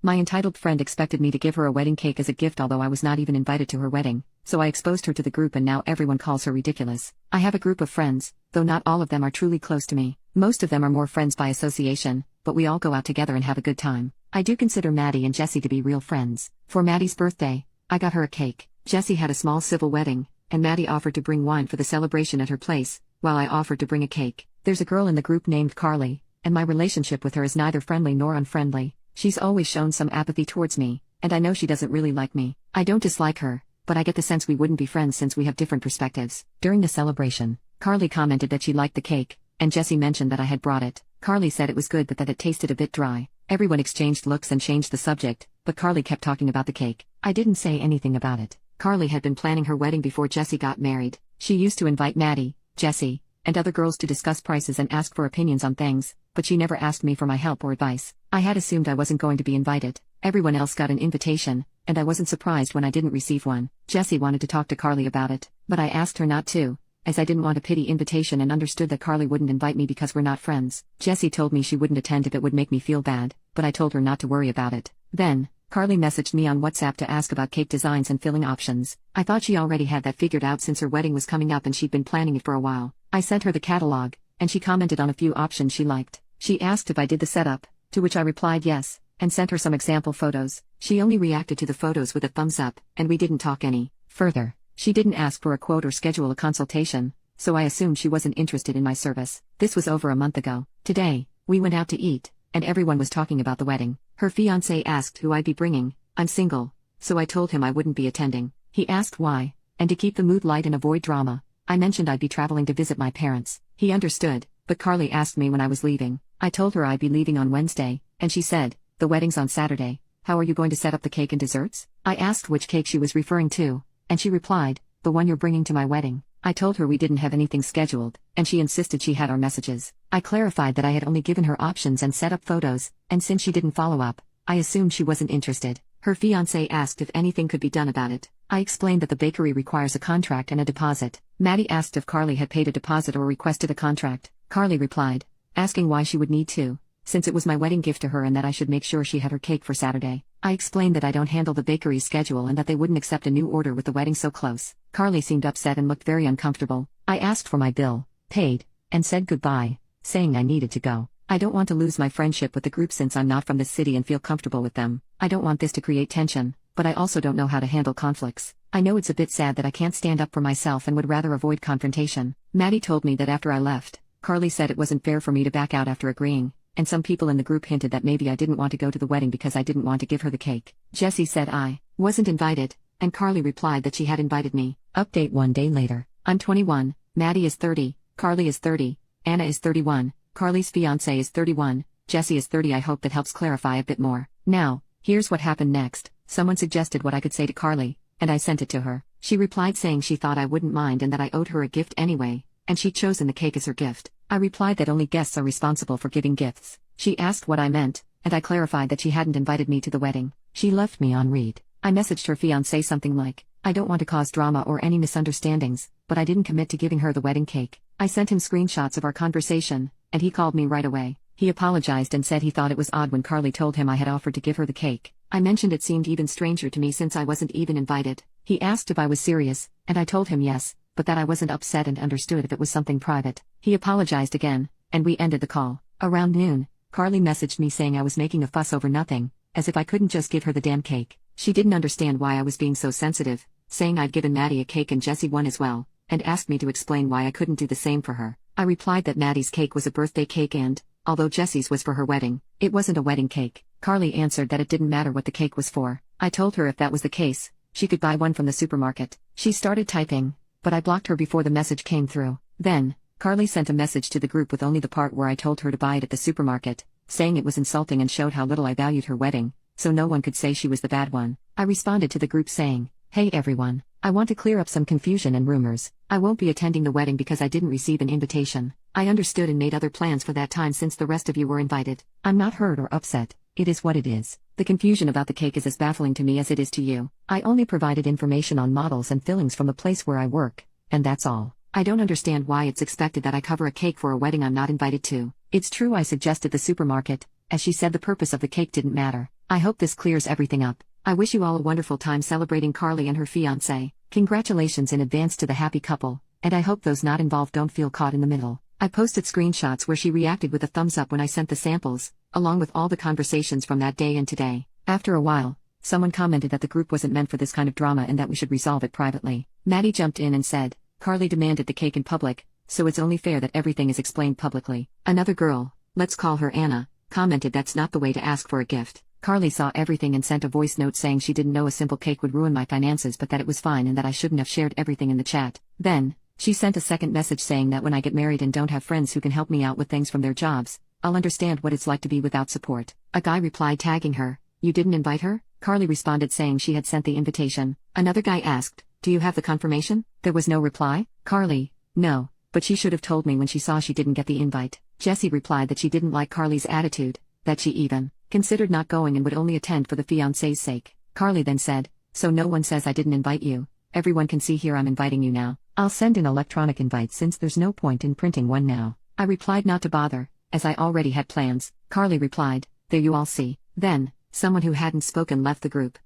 My entitled friend expected me to give her a wedding cake as a gift, although I was not even invited to her wedding, so I exposed her to the group and now everyone calls her ridiculous. I have a group of friends, though not all of them are truly close to me. Most of them are more friends by association, but we all go out together and have a good time. I do consider Maddie and Jessie to be real friends. For Maddie's birthday, I got her a cake. Jessie had a small civil wedding, and Maddie offered to bring wine for the celebration at her place, while I offered to bring a cake. There's a girl in the group named Carly, and my relationship with her is neither friendly nor unfriendly. She's always shown some apathy towards me, and I know she doesn't really like me. I don't dislike her, but I get the sense we wouldn't be friends since we have different perspectives. During the celebration, Carly commented that she liked the cake, and Jessie mentioned that I had brought it. Carly said it was good but that it tasted a bit dry. Everyone exchanged looks and changed the subject, but Carly kept talking about the cake. I didn't say anything about it. Carly had been planning her wedding before Jessie got married. She used to invite Maddie, Jessie, and other girls to discuss prices and ask for opinions on things, but she never asked me for my help or advice. I had assumed I wasn't going to be invited. Everyone else got an invitation, and I wasn't surprised when I didn't receive one. Jessie wanted to talk to Carly about it, but I asked her not to, as I didn't want a pity invitation and understood that Carly wouldn't invite me because we're not friends. Jessie told me she wouldn't attend if it would make me feel bad, but I told her not to worry about it. Then, Carly messaged me on WhatsApp to ask about cake designs and filling options. I thought she already had that figured out since her wedding was coming up and she'd been planning it for a while. I sent her the catalog, and she commented on a few options she liked. She asked if I did the setup, to which I replied yes, and sent her some example photos. She only reacted to the photos with a thumbs up, and we didn't talk any further. She didn't ask for a quote or schedule a consultation, so I assumed she wasn't interested in my service. This was over a month ago. Today, we went out to eat, and everyone was talking about the wedding. Her fiancé asked who I'd be bringing. I'm single, so I told him I wouldn't be attending. He asked why, and to keep the mood light and avoid drama, I mentioned I'd be traveling to visit my parents. He understood, but Carly asked me when I was leaving. I told her I'd be leaving on Wednesday, and she said, "The wedding's on Saturday. How are you going to set up the cake and desserts?" I asked which cake she was referring to, and she replied, "The one you're bringing to my wedding." I told her we didn't have anything scheduled, and she insisted she had our messages. I clarified that I had only given her options and set up photos, and since she didn't follow up, I assumed she wasn't interested. Her fiancé asked if anything could be done about it. I explained that the bakery requires a contract and a deposit. Maddie asked if Carly had paid a deposit or requested a contract. Carly replied, asking why she would need to, since it was my wedding gift to her and that I should make sure she had her cake for Saturday. I explained that I don't handle the bakery's schedule and that they wouldn't accept a new order with the wedding so close. Carly seemed upset and looked very uncomfortable. I asked for my bill, paid, and said goodbye, saying I needed to go. I don't want to lose my friendship with the group since I'm not from this city and feel comfortable with them. I don't want this to create tension, but I also don't know how to handle conflicts. I know it's a bit sad that I can't stand up for myself and would rather avoid confrontation. Maddie told me that after I left, Carly said it wasn't fair for me to back out after agreeing, and some people in the group hinted that maybe I didn't want to go to the wedding because I didn't want to give her the cake. Jessie said I wasn't invited, and Carly replied that she had invited me. Update 1 day later. I'm 21, Maddie is 30, Carly is 30, Anna is 31, Carly's fiancé is 31, Jessie is 30. I hope that helps clarify a bit more. Now, here's what happened next. Someone suggested what I could say to Carly, and I sent it to her. She replied saying she thought I wouldn't mind and that I owed her a gift anyway, and she'd chosen the cake as her gift. I replied that only guests are responsible for giving gifts. She asked what I meant, and I clarified that she hadn't invited me to the wedding. She left me on read. I messaged her fiancé something like, "I don't want to cause drama or any misunderstandings, but I didn't commit to giving her the wedding cake." I sent him screenshots of our conversation, and he called me right away. He apologized and said he thought it was odd when Carly told him I had offered to give her the cake. I mentioned it seemed even stranger to me since I wasn't even invited. He asked if I was serious, and I told him yes, but that I wasn't upset and understood if it was something private. He apologized again, and we ended the call. Around noon, Carly messaged me saying I was making a fuss over nothing, as if I couldn't just give her the damn cake. She didn't understand why I was being so sensitive, saying I'd given Maddie a cake and Jessie one as well, and asked me to explain why I couldn't do the same for her. I replied that Maddie's cake was a birthday cake and, although Jessie's was for her wedding, it wasn't a wedding cake. Carly answered that it didn't matter what the cake was for. I told her if that was the case, she could buy one from the supermarket. She started typing, but I blocked her before the message came through. Then, Carly sent a message to the group with only the part where I told her to buy it at the supermarket, saying it was insulting and showed how little I valued her wedding, so no one could say she was the bad one. I responded to the group saying, "Hey everyone, I want to clear up some confusion and rumors. I won't be attending the wedding because I didn't receive an invitation. I understood and made other plans for that time since the rest of you were invited. I'm not hurt or upset. It is what it is. The confusion about the cake is as baffling to me as it is to you. I only provided information on models and fillings from the place where I work, and that's all. I don't understand why it's expected that I cover a cake for a wedding I'm not invited to. It's true I suggested the supermarket, as she said the purpose of the cake didn't matter. I hope this clears everything up. I wish you all a wonderful time celebrating Carly and her fiancé. Congratulations in advance to the happy couple, and I hope those not involved don't feel caught in the middle. I posted screenshots where she reacted with a thumbs up when I sent the samples, along with all the conversations from that day and today. After a while, someone commented that the group wasn't meant for this kind of drama and that we should resolve it privately. Maddie jumped in and said, Carly demanded the cake in public, so it's only fair that everything is explained publicly. Another girl, let's call her Anna, commented that's not the way to ask for a gift. Carly saw everything and sent a voice note saying she didn't know a simple cake would ruin my finances but that it was fine and that I shouldn't have shared everything in the chat. Then, she sent a second message saying that when I get married and don't have friends who can help me out with things from their jobs, I'll understand what it's like to be without support. A guy replied tagging her, "You didn't invite her?" Carly responded saying she had sent the invitation. Another guy asked, "Do you have the confirmation?" There was no reply. Carly, "No, but she should have told me when she saw she didn't get the invite." Jessie replied that she didn't like Carly's attitude, that she even considered not going and would only attend for the fiancé's sake. Carly then said, "So no one says I didn't invite you. Everyone can see here I'm inviting you now. I'll send an electronic invite since there's no point in printing one now." I replied not to bother, as I already had plans. Carly replied, "There you all see." Then, someone who hadn't spoken left the group.